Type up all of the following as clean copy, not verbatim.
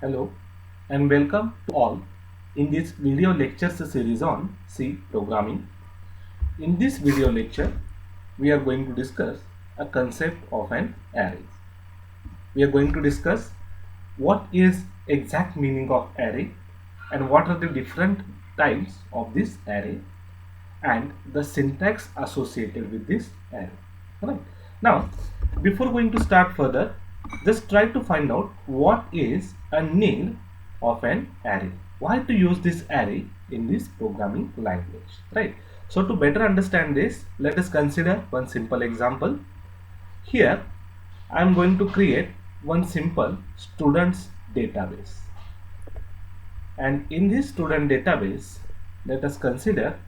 Hello and welcome to all in this video lectures series on C programming. In this video lecture, we are going to discuss a concept of an array. We are going to discuss what is exact meaning of array and what are the different types of this array and the syntax associated with this array. Right. Now, before going to start further, just try to find out what is a need of an array. Why to use this array in this programming language, right? So to better understand this, let us consider one simple example. Here, I am going to create one simple students database. And in this student database, let us consider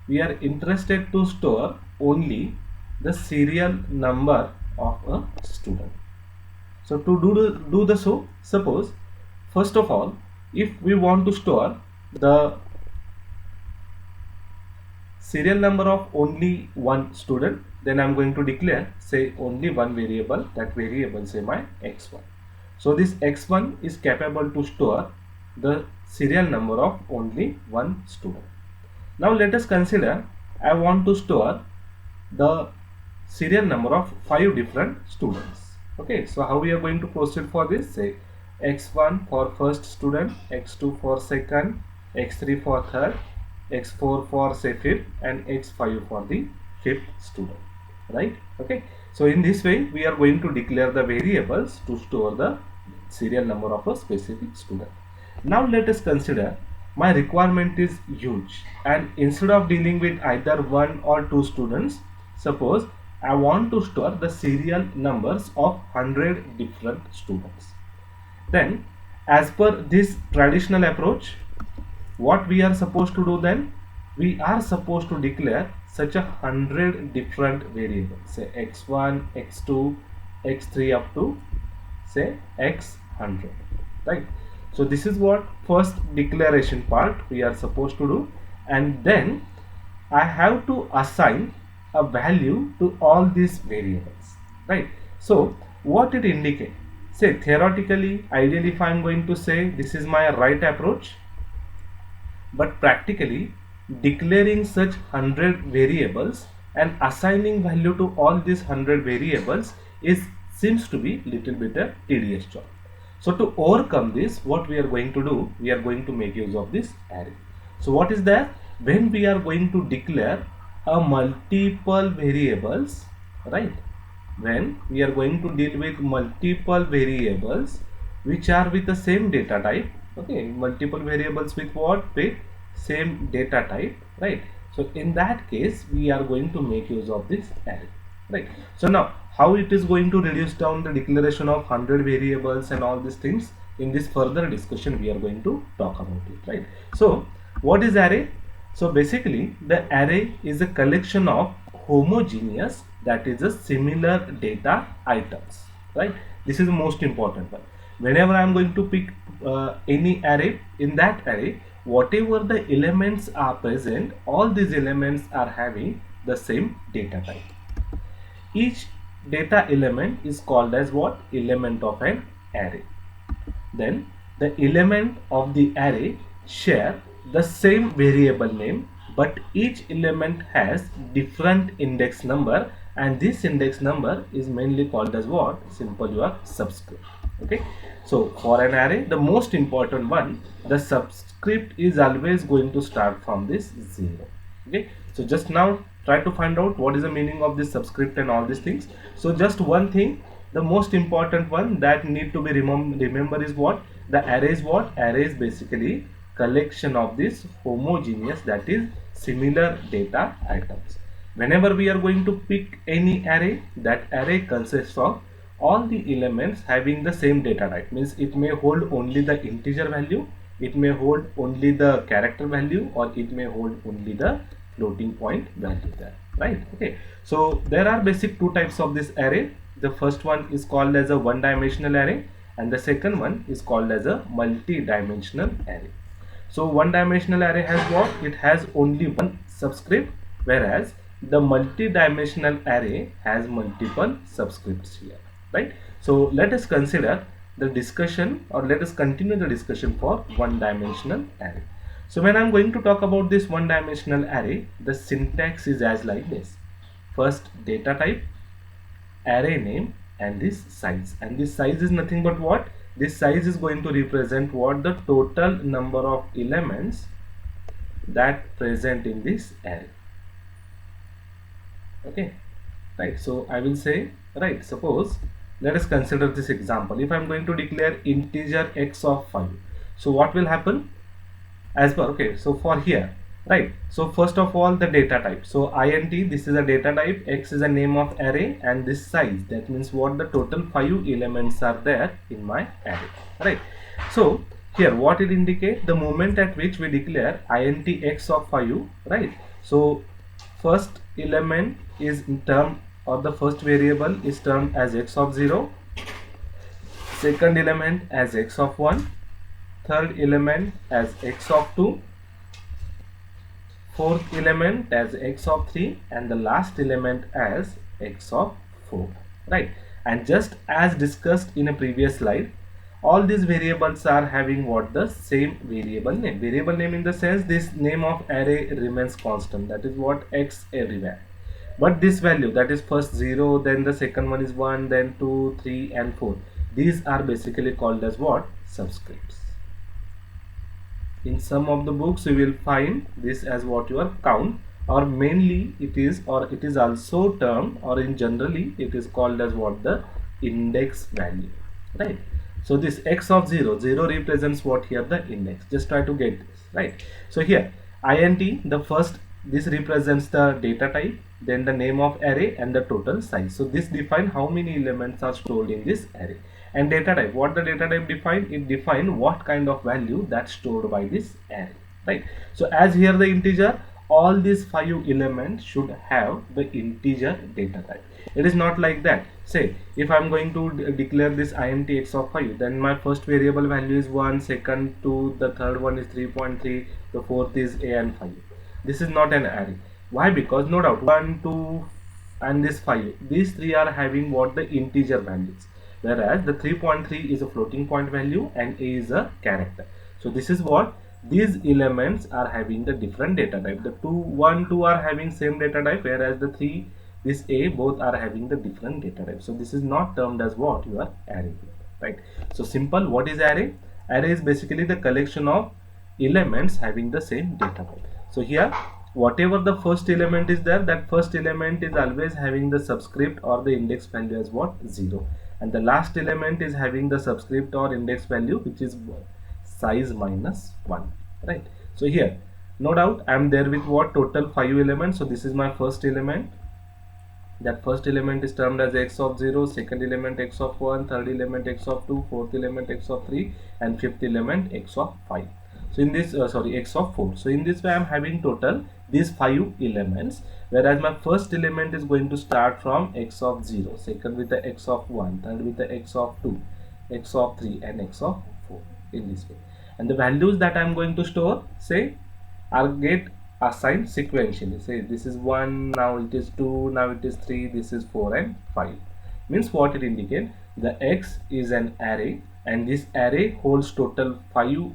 we are interested to store only the serial number of a student. So to do the so, suppose first of all, if we want to store the serial number of only one student, then I'm going to declare say only one variable, that variable say my x1. So this x1 is capable to store the serial number of only one student. Now let us consider I want to store the serial number of 5 different students. Okay, so how we are going to proceed for this? Say x1 for first student, x2 for second, x3 for third, x4 for say fifth, and x5 for the fifth student, right? Okay, so in this way we are going to declare the variables to store the serial number of a specific student. Now let us consider my requirement is huge, and instead of dealing with either one or two students, suppose I want to store the serial numbers of 100 different students. Then as per this traditional approach, what we are supposed to do then? We are supposed to declare such 100 different variables, say x1, x2, x3 up to say x100, right? So this is what first declaration part we are supposed to do, and then I have to assign a value to all these variables, right? So what it indicates, say theoretically, ideally, if I am going to say this is my right approach, but practically declaring such 100 variables and assigning value to all these 100 variables seems to be little bit a tedious job. So to overcome this, what we are going to do, we are going to make use of this array. So what is that? When we are going to declare a multiple variables, right? When we are going to deal with multiple variables which are with the same data type, okay, multiple variables with what? With same data type, right? So in that case, we are going to make use of this array, right? So now, how it is going to reduce down the declaration of 100 variables and all these things, in this further discussion we are going to talk about it, right? So what is array? So basically the array is a collection of homogeneous, that is a similar data items, right? This is the most important one. Whenever I am going to pick any array, in that array whatever the elements are present, all these elements are having the same data type. Each data element is called as what? Element of an array. Then the element of the array share the same variable name, but each element has different index number, and this index number is mainly called as what? Simple your subscript. Okay, so for an array, the most important one, the subscript is always going to start from this 0. Okay, so just now try to find out what is the meaning of this subscript and all these things. So just one thing, the most important one that need to be remember is what? The array is what? Array is basically collection of this homogeneous, that is similar data items. Whenever we are going to pick any array, that array consists of all the elements having the same data type. Means it may hold only the integer value, it may hold only the character value, or it may hold only the floating point value there, right? Okay, so there are basic two types of this array. The first one is called as a one-dimensional array, and the second one is called as a multi-dimensional array. So one-dimensional array has what? It has only one subscript, whereas the multi-dimensional array has multiple subscripts here, right? So let us consider the discussion, or let us continue the discussion for one dimensional array. So when I'm going to talk about this one dimensional array, the syntax is as like this. First data type, array name, and this size. And this size is nothing but what? This size is going to represent what? The total number of elements that present in this array. Okay, right. So I will say, right, suppose let us consider this example. If I am going to declare integer x of 5, so what will happen? As per, okay, so for here, right, so first of all the data type, so int, this is a data type, x is a name of array, and this size, that means what? The total 5 elements are there in my array, right? So here what it indicate? The moment at which we declare int x of 5, right? So first element is in term, or the first variable is termed as x of 0, second element as x of 1, third element as x of 2, fourth element as x of 3, and the last element as x of 4, right? And just as discussed in a previous slide, all these variables are having what? The same variable name. Variable name in the sense this name of array remains constant, that is what? X everywhere. But this value, that is first 0, then the second one is 1, then 2, 3 and 4, these are basically called as what? Subscripts. In some of the books you will find this as what? Your count, or mainly it is, or it is also termed, or in generally it is called as what? The index value, right? So this x of 0, 0 represents what here? The index. Just try to get this, right? So here int, the first, this represents the data type, then the name of array and the total size. So this define how many elements are stored in this array. And data type, what the data type define? It define what kind of value that's stored by this array, right? So as here the integer, all these 5 elements should have the integer data type. It is not like that. Say if I'm going to declare this int x of 5, then my first variable value is 1, second 2, the third one is 3.3, the fourth is a and 5. This is not an array. Why? Because no doubt 1, 2 and this 5, these three are having what? The integer values, whereas the 3.3 is a floating point value and a is a character. So this is what? These elements are having the different data type. The 2, 1, 2 are having same data type, whereas the 3, this a, both are having the different data type. So this is not termed as what? Your array, right? So simple. What is array? Array is basically the collection of elements having the same data type. So here whatever the first element is there, that first element is always having the subscript or the index value as what? 0, and the last element is having the subscript or index value which is size minus 1, right? So here no doubt I am there with what? Total 5 elements. So this is my first element, that first element is termed as x of 0, second element x of 1, third element x of 2, fourth element x of 3, and fifth element x of 5. So in this x of 4. So in this way I am having total these 5 elements, whereas my first element is going to start from x of 0, second with the x of 1, third with the x of 2, x of 3 and x of 4, in this way. And the values that I am going to store, say, are get assigned sequentially. Say this is 1, now it is 2, now it is 3, this is 4 and 5. Means what it indicates? The x is an array, and this array holds total 5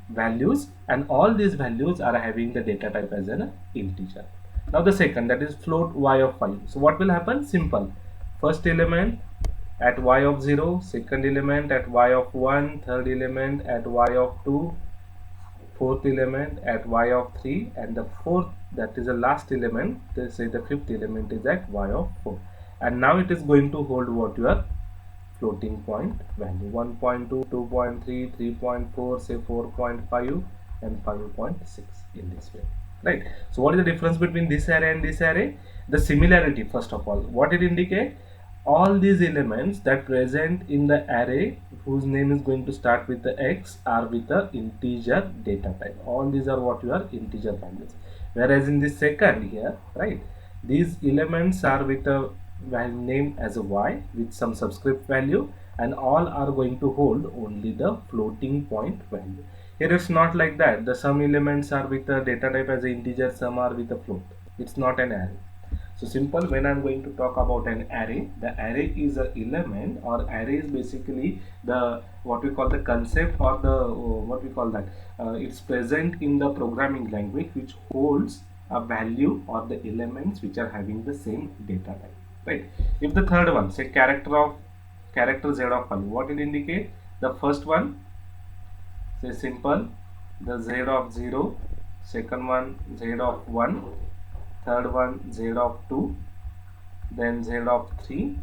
values, and all these values are having the data type as an integer. Now the second, that is float y of 5. So what will happen? Simple. First element at y of 0, second element at y of 1, third element at y of 2, fourth element at y of 3, and the fourth, that is the last element, let's say the fifth element is at y of 4. And now it is going to hold what? Your floating point value, 1.2, 2.3, 3.4, say 4.5 and 5.6, in this way, right? So what is the difference between this array and this array? The similarity. First of all, what it indicate? All these elements that present in the array whose name is going to start with the x are with the integer data type. All these are what? Your integer values. Whereas in this second here, right, these elements are with a name as a y with some subscript value, and all are going to hold only the floating point value. Here it's not like that. The some elements are with the data type as an integer, some are with a float. It's not an array. So simple, when I'm going to talk about an array, the array is an element, or array is basically the what we call the concept, or the what we call that it's present in the programming language, which holds a value or the elements which are having the same data type, right? If the third one, say character z of 5, what it indicate? The first one, say simple, the z of 0, second one z of 1, third one z of 2, then z of 3,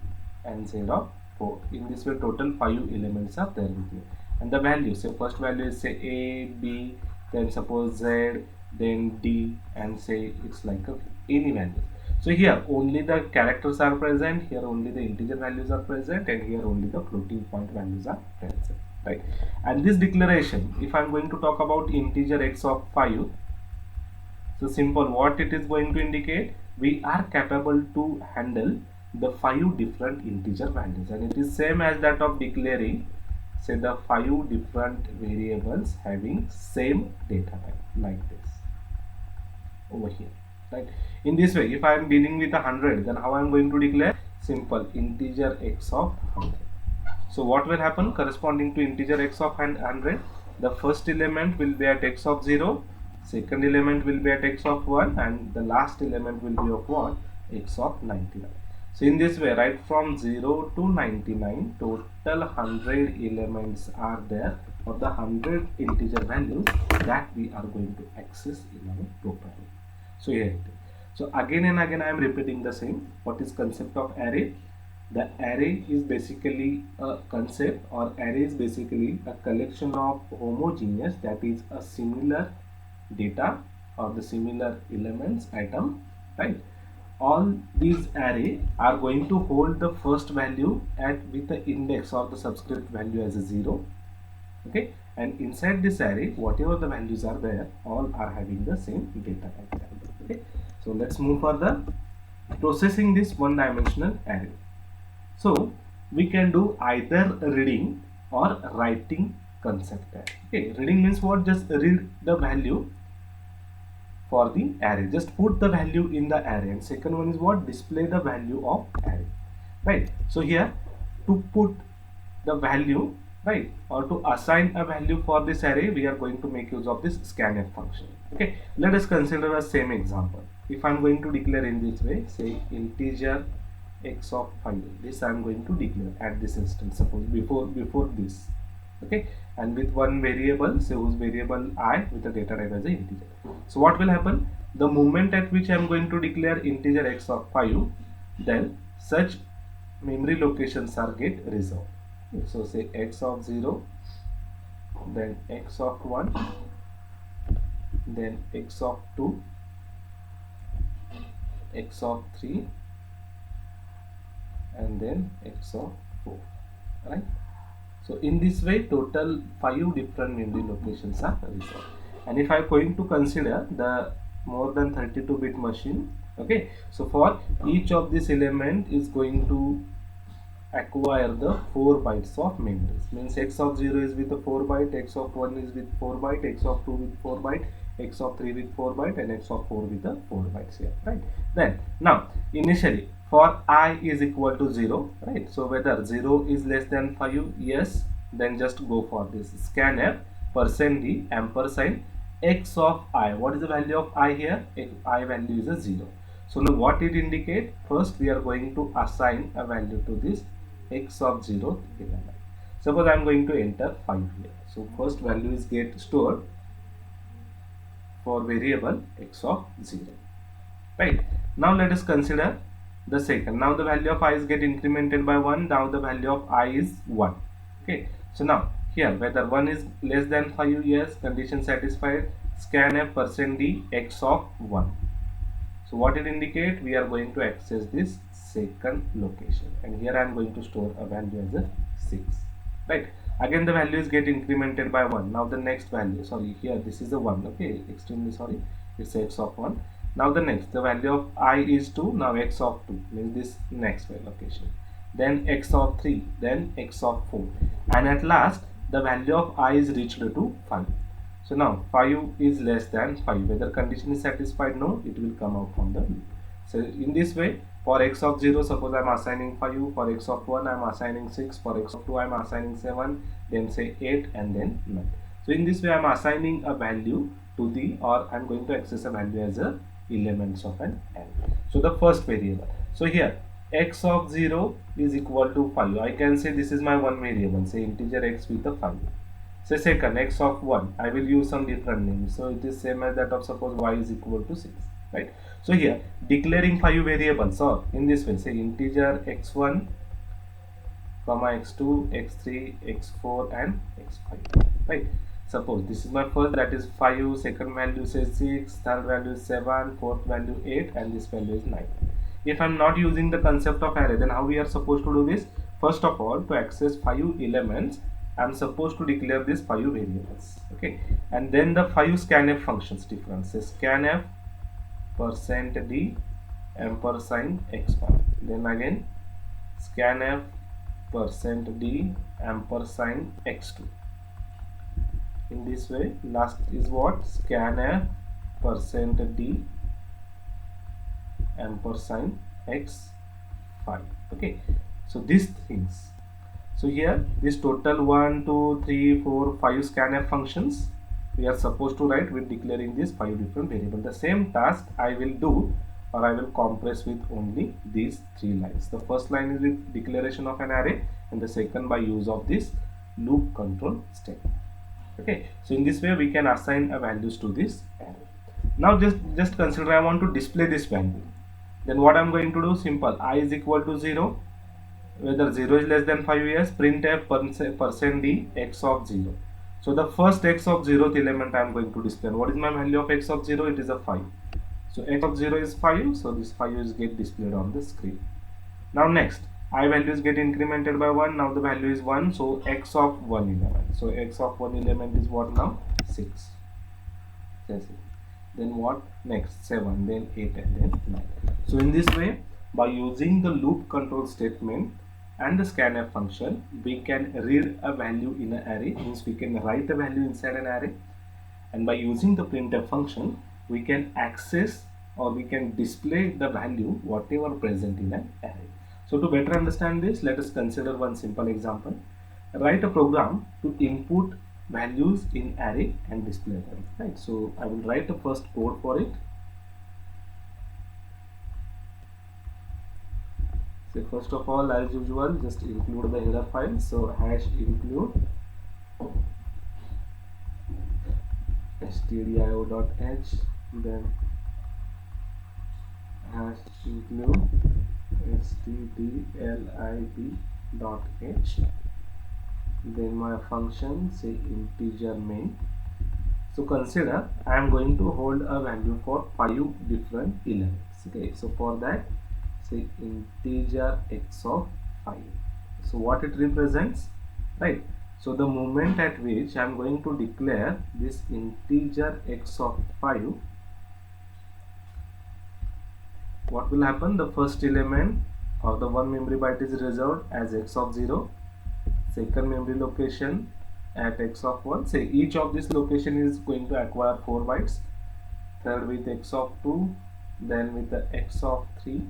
and z of 4. In this way total 5 elements are there with you, and the value, say first value is say a, b, then suppose z, then d, and say it's like any value. So here only the characters are present, here only the integer values are present, and here only the floating point values are present, right? And this declaration, if I'm going to talk about integer x of 5, so simple, what it is going to indicate? We are capable to handle the 5 different integer values, and it is same as that of declaring, say, the 5 different variables having same data type, like this over here, right? In this way, if I am dealing with 100, then how I am going to declare? Simple, integer x of 100. So what will happen? Corresponding to integer x of 100, the first element will be at x of 0, second element will be at x of 1, and the last element will be of what? X of 99. So in this way, right from 0 to 99, total 100 elements are there, of the 100 integer values that we are going to access in our program. So here it is. So again and again I am repeating the same. What is concept of array? The array is basically a concept, or array is basically a collection of homogeneous, that is a similar data or the similar elements, item, right? All these array are going to hold the first value at with the index or the subscript value as a 0, okay, and inside this array whatever the values are there, all are having the same data type, okay. So let's move further, processing this one dimensional array. So we can do either reading or writing concept array. Okay, reading means what? Just read the value for the array, just put the value in the array, and second one is what? Display the value of array, right? So here, to put the value, right, or to assign a value for this array, we are going to make use of this scanf function. Okay, let us consider a same example. If I'm going to declare in this way, say integer x of 5, this I am going to declare at this instance, suppose before this, okay, and with one variable, say whose variable I, with the data type as a integer. So what will happen? The moment at which I am going to declare integer x of 5, then such memory locations are get resolved. So say x of 0, then x of 1, then x of 2, x of 3, and then x of 4, right? So in this way total 5 different memory locations are resolved. And if I am going to consider the more than 32-bit machine, okay, so for each of this element is going to acquire the 4 bytes of memories, means x of 0 is with the 4 byte, x of 1 is with 4 byte, x of 2 with 4 byte, x of 3 with 4 byte, and x of 4 with the 4 bytes here, right? Then now initially for I is equal to 0, right? So whether 0 is less than 5, yes, then just go for this scanf %d ampersand x of I. What is the value of I here? If I value is a 0. So now what it indicate? First we are going to assign a value to this x of 0th element. Suppose I am going to enter 5 here. So first value is get stored for variable x of 0, right? Now let us consider the second. Now the value of I is get incremented by 1. Now the value of I is 1, okay. So now here whether 1 is less than 5, yes, condition satisfied, scanf %d x of 1. So what it indicate? We are going to access this second location, and here I am going to store a value as a 6, right? Again the values get incremented by 1. Now the next value, sorry, here this is the 1, okay, extremely sorry, it's x of 1. Now the next, the value of I is 2, now x of 2, means this next location, then x of 3, then x of 4, and at last the value of I is reached to 5. So now 5 is less than 5, whether condition is satisfied? No, it will come out from the loop. So in this way, for x of 0, suppose I am assigning 5, for x of 1 I am assigning 6, for x of 2 I am assigning 7, then say 8 and then 9. So in this way I am assigning a value to the, or I am going to access a value as a elements of an array. So the first variable. So here x of 0 is equal to 5. I can say this is my one variable, say integer x with a 5. Say second, x of 1, I will use some different names. So it is same as that of suppose y is equal to 6, right? So here declaring 5 variables, or in this way, say integer x1 comma x2, x3, x4 and x5, right? Suppose this is my first, that is 5, second value says 6, third value is 7, fourth value 8 and this value is 9. If I'm not using the concept of array, then how we are supposed to do this? First of all, to access 5 elements, I'm supposed to declare these 5 variables, okay? And then the 5 scanf functions different. Say scanf %d ampersand x1, then again scanf %d ampersand x2. In this way, last is what? Scanf %d ampersand x5, okay? So these things. So here this total 1, 2, 3, 4, 5 scanf functions we are supposed to write with declaring these 5 different variables. The same task I will do, or I will compress with only these 3 lines. The first line is with declaration of an array, and the second by use of this loop control statement. Okay, so in this way we can assign a values to this array. Now just consider I want to display this value. Then what I'm going to do? Simple. I is equal to 0. Whether 0 is less than 5 years, printf %d x of 0. So the first x of 0th element I am going to display. What is my value of x of 0? It is a 5. So x of 0 is 5. So this 5 is get displayed on the screen. Now next, I values get incremented by 1. Now the value is 1. So x of 1 element. So x of 1 element is what now? 6. Then what? Next 7, then 8 and then 9. So in this way, by using the loop control statement and the scanf function, we can read a value in an array, means we can write a value inside an array, and by using the printf function we can access or we can display the value whatever present in an array. So to better understand this, let us consider one simple example. Write a program to input values in array and display them, right? So I will write the first code for it. So first of all, as usual, just include the header file. So hash include stdio.h, then hash include stdlib.h, then my function say integer main. So consider I am going to hold a value for 5 different elements, okay? So for that, say integer x of 5. So what it represents, right? So the moment at which I am going to declare this integer x of 5, what will happen? The first element or the one memory byte is reserved as x of 0, second memory location at x of 1. Say each of this location is going to acquire 4 bytes, third with x of 2, then with the x of 3,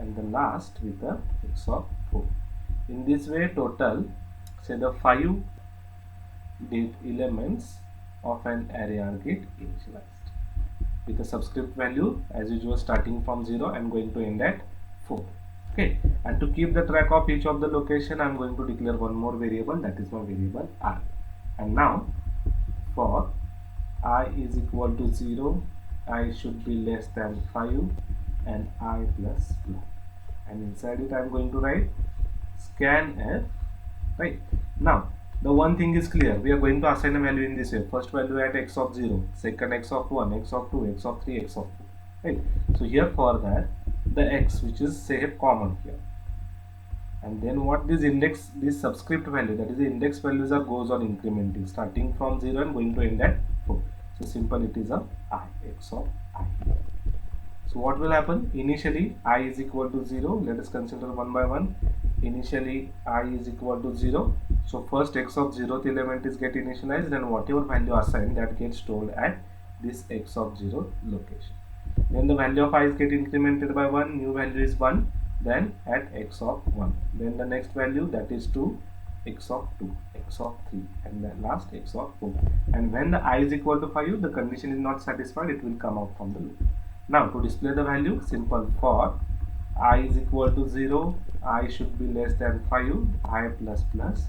and the last with the x of 4. In this way, total, say the 5 elements of an array are get initialized with a subscript value as usual starting from 0 and going to end at 4. Okay, and to keep the track of each of the location, I am going to declare one more variable, that is my variable I. And now for I is equal to 0, I should be less than 5 and I plus 2, and inside it I am going to write scanf, right? Now the one thing is clear, we are going to assign a value in this way. First value at x of 0, second x of 1, x of 2, x of 3, x of 4, right? So here for that, the x which is say common here, and then what this index, this subscript value, that is the index values are goes on incrementing starting from 0 and going to end at 4. So simple, it is a I, x of I. So what will happen? Initially I is equal to 0. Let us consider one by one. Initially I is equal to 0. So first x of 0th element is get initialized, and whatever value assigned that gets stored at this x of 0 location. Then the value of I is get incremented by 1, new value is 1, then at x of 1. Then the next value, that is 2, x of 2, x of 3, and then last x of 4. And when the I is equal to 5, the condition is not satisfied, it will come out from the loop. Now to display the value, simple for I is equal to 0, I should be less than 5, I plus plus,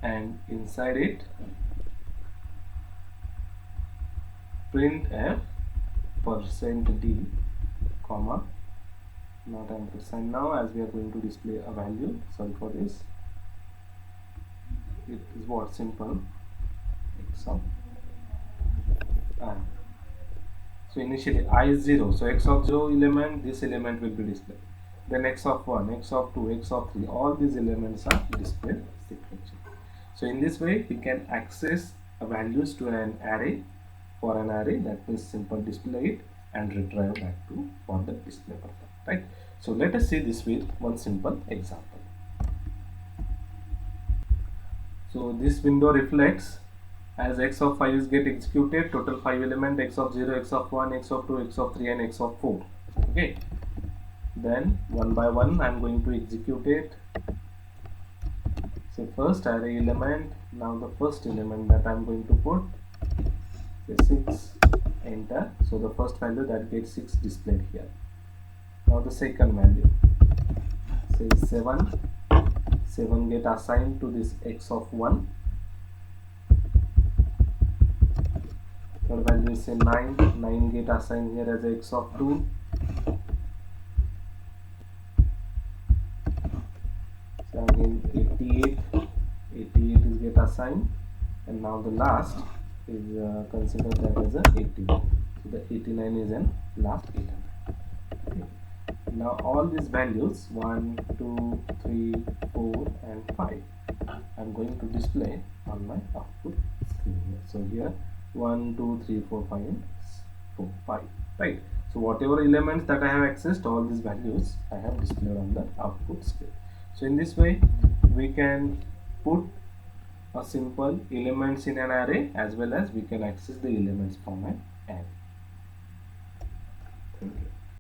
and inside it printf %d comma, not ampersand now, as we are going to display a value. Sorry for this, it is what simple x of I. So initially I is 0, so x of 0 element, this element will be displayed. Then x of 1, x of 2, x of 3, all these elements are displayed sequentially. So in this way we can access values to an array. For an array, that means simple display it and retrieve back to for the display purpose, right? So let us see this with one simple example. So this window reflects as x of 5 is get executed, total 5 element, x of 0, x of 1, x of 2, x of 3, and x of 4. Okay, then one by one I am going to execute it. So first array element, now the first element that I am going to put, say 6, enter. So the first value, that gets 6 displayed here. Now the second value, say 7 get assigned to this x of 1. Third value is say 9 get assigned here as x of 2. So again 88 is get assigned, and now the last is considered that as a 89. So the 89 is an last element. Okay. Now all these values 1, 2, 3, 4, and 5 I'm going to display on my output screen here. So here 1, 2, 3, 4, 5, and 4, 5, right? So whatever elements that I have accessed, all these values I have displayed on the output screen. So in this way we can put a simple elements in an array, as well as we can access the elements from an array. Thank you.